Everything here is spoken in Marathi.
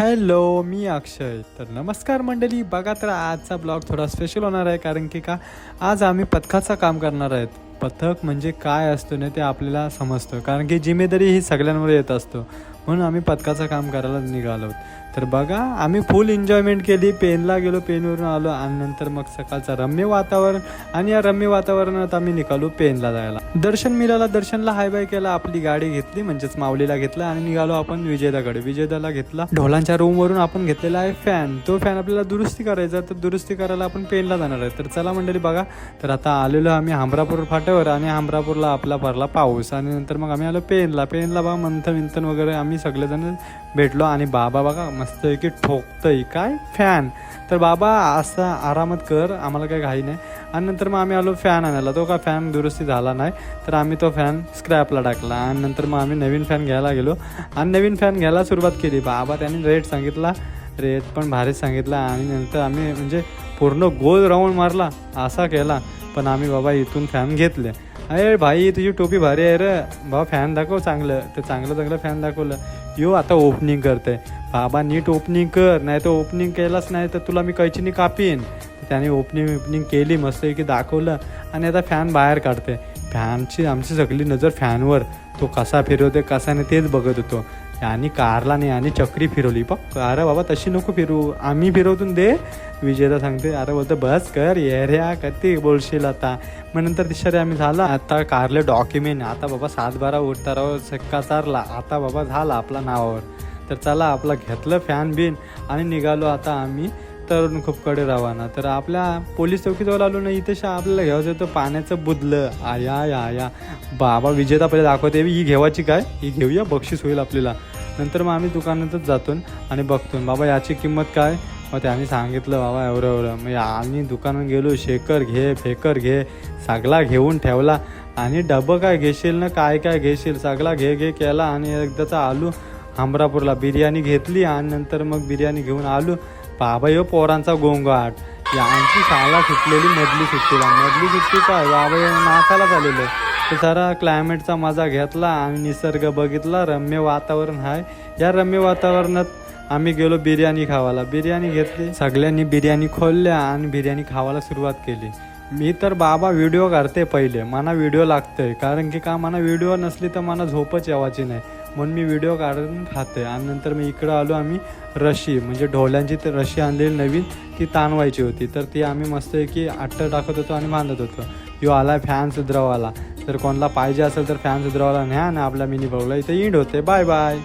हॅलो, मी अक्षय. तर नमस्कार मंडळी. बघा, तर आजचा ब्लॉग थोडा स्पेशल होणार आहे, कारण की आज आम्ही पथकाचं काम करणार आहेत. पथक म्हणजे काय असतं ना ते आपल्याला समजतं, कारण की जिम्मेदारी ही सगळ्यांवर येत असतो. म्हणून आम्ही पथकाचं काम करायला निघालो. तर बघा, आम्ही फुल एन्जॉयमेंट केली. पेनला गेलो, पेनवरून आलो आणि नंतर मग सकाळचं रम्य वातावरण, आणि या रम्य वातावरणात आम्ही निघालो पेनला जायला. दर्शन मिळाला, दर्शनला हाय बाय केला, आपली गाडी घेतली, म्हणजेच माऊलीला घेतला आणि निघालो आपण विजयदाकडे. विजयदाला घेतला. ढोलांच्या रूमवरून आपण घेतलेला आहे फॅन. तो फॅन आपल्याला दुरुस्ती करायचा, तर दुरुस्ती करायला आपण पेनला जाणार आहे. तर चला मंडळी बघा, तर आता आलेलो आम्ही हमरापूर फाट्यावर, आणि हमरापूरला आपला भरला पाऊस, आणि नंतर मग आम्ही आलो पेनला. बघा मंथन वगैरे आम्ही सगळेजण भेटलो, आणि बाबा बघा मस्त की ठोकतंय काय फॅन. तर बाबा असा आरामात कर, आम्हाला काही घाई नाही. आणि नंतर मग आम्ही आलो फॅन आणायला. तो का फॅन दुरुस्ती झाला नाही, तर आम्ही तो फॅन स्क्रॅपला टाकला. आणि नंतर मग आम्ही नवीन फॅन घ्यायला गेलो आणि नवीन फॅन घ्यायला सुरुवात केली. बाबा त्यांनी रेट सांगितला, रेट पण भारीच सांगितला. आणि नंतर आम्ही म्हणजे पूर्ण गोल राऊंड मारला असा केला. पण आम्ही बाबा इथून फॅन घेतले. अरे भाई, तुझी टोपी भारी आहे रे बाबा, फॅन दाखव चांगलं. तर चांगलं फॅन दाखवलं. यो आता ओपनिंग करते. बाबा नीट ओपनिंग कर, नाही तर ओपनिंग केलाच नाही तर तुला मी कैचीनी कापीन. त्याने ओपनिंग केली, मस्त की दाखवलं, आणि आता फॅन बाहेर काढते. फॅनची आमची सगळी नजर फॅनवर, तो कसा फिरवते कसा नाही तेच बघत होतो. आणि कारला नाही आणि चक्री फिरवली. अरे बाबा तशी नको फिरवू, आम्ही फिरवतून दे. विजयला सांगते, अरे बोलतो बस कर येऱ्या, कधी बोलशील आता. मग नंतर तिसरे आम्ही झाला. आता कारले डॉक्युमेंट, आता बाबा 7-12 उतारावर सक्का चारला, आता बाबा झाला आपला नावावर. तर चला आपला घेतलं फॅन बिन आणि निघालो आता आम्ही तरुण खूपकडे रवाना. तर आपल्या पोलीस चौकीजवळ आलो ना, इथे आपल्याला घ्यायचं होतं पाण्याचं बुदलं. आया बाबा विजेता पहिले दाखवते, ही घेवायची काय, ही घेऊया बक्षीस होईल आपल्याला. नंतर मग आम्ही दुकानातच जातो आणि बघतो बाबा याची किंमत काय. मग त्याने सांगितलं बाबा एवढं. मग आम्ही दुकानात गेलो, शेकर घे फेकर घे सगळा घेऊन ठेवला. आणि डबं काय घेशील ना, काय घेशील सगळा घे केला. आणि एकदाचा आलो हमरापूरला, बिर्याणी घेतली. आणि नंतर मग बिर्याणी घेऊन आलो. बाबा यो पोरांचा गोंगाट, यांची शाळा सुटलेली मधली सुट्टी काय बाबा नाचायला झालेलं. तर सारा क्लायमेटचा मजा घेतला आणि निसर्ग बघितला, रम्य वातावरण आहे. या रम्य वातावरणात आम्ही गेलो बिर्याणी खावायला. बिर्याणी घेतली, सगळ्यांनी बिर्याणी खोलल्या आणि बिर्याणी खावायला सुरुवात केली. मी तर बाबा व्हिडिओ काढते पहिले, मला व्हिडिओ लागतंय, कारण की मला व्हिडिओ नसली तर मला झोपच यावाची नाही, म्हणून मी व्हिडिओ काढून खाते. आणि नंतर मी इकडं आलो, आम्ही रशी म्हणजे ढोल्यांची तर रशी आणलेली नवीन, ती ताणवायची होती. तर ती आम्ही मस्त की आट्ट टाकत होतो आणि बांधत होतो. यो आला फॅन सुधरवाला. तर कोणाला पाहिजे असेल तर फॅन सुधरवाला न्या, आणि आपला मिनी ब्लॉगला इथे एंड होते. Bye bye.